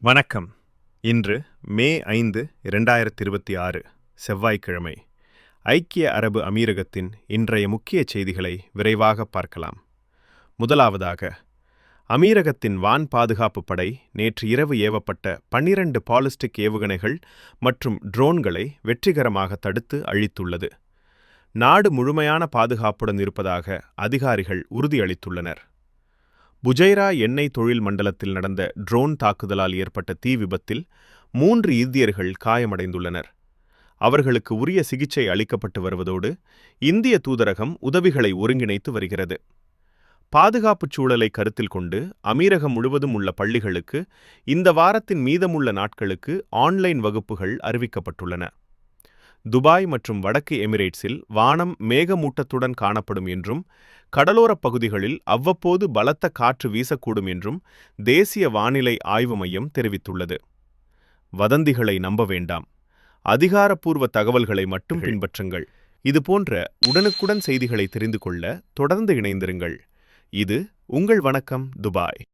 வணக்கம். இன்று மே 5, 2026 செவ்வாய்க்கிழமை. ஐக்கிய அரபு அமீரகத்தின் இன்றைய முக்கிய செய்திகளை விரைவாக பார்க்கலாம். முதலாவதாக, அமீரகத்தின் வான் பாதுகாப்பு படை நேற்று இரவு ஏவப்பட்ட 12 பாலிஸ்டிக் ஏவுகணைகள் மற்றும் ட்ரோன்களை வெற்றிகரமாக தடுத்து அழித்துள்ளது. நாடு முழுமையான பாதுகாப்புடன் இருப்பதாக அதிகாரிகள் உறுதியளித்துள்ளனர். புஜைரா எண்ணெய் தொழில் மண்டலத்தில் நடந்த ட்ரோன் தாக்குதலால் ஏற்பட்ட தீ விபத்தில் 3 இந்தியர்கள் காயமடைந்துள்ளனர். அவர்களுக்கு உரிய சிகிச்சை அளிக்கப்பட்டு வருவதோடு இந்திய தூதரகம் உதவிகளை ஒருங்கிணைத்து வருகிறது. பாதுகாப்புச் சூழலை கருத்தில் கொண்டு அமீரகம் முழுவதும் உள்ள பள்ளிகளுக்கு இந்த வாரத்தின் மீதமுள்ள நாட்களுக்கு ஆன்லைன் வகுப்புகள் அறிவிக்கப்பட்டுள்ளன. துபாய் மற்றும் வடக்கு எமிரேட்ஸில் வானம் மேகமூட்டத்துடன் காணப்படும் என்றும் கடலோரப் பகுதிகளில் அவ்வப்போது பலத்த காற்று வீசக்கூடும் என்றும் தேசிய வானிலை ஆய்வு மையம் தெரிவித்துள்ளது. வதந்திகளை நம்ப வேண்டாம். அதிகாரப்பூர்வ தகவல்களை மட்டும் பின்பற்றுங்கள். இதுபோன்ற உடனுக்குடன் செய்திகளை தெரிந்து கொள்ள தொடர்ந்து இணைந்திருங்கள். இது உங்கள் வணக்கம் துபாய்.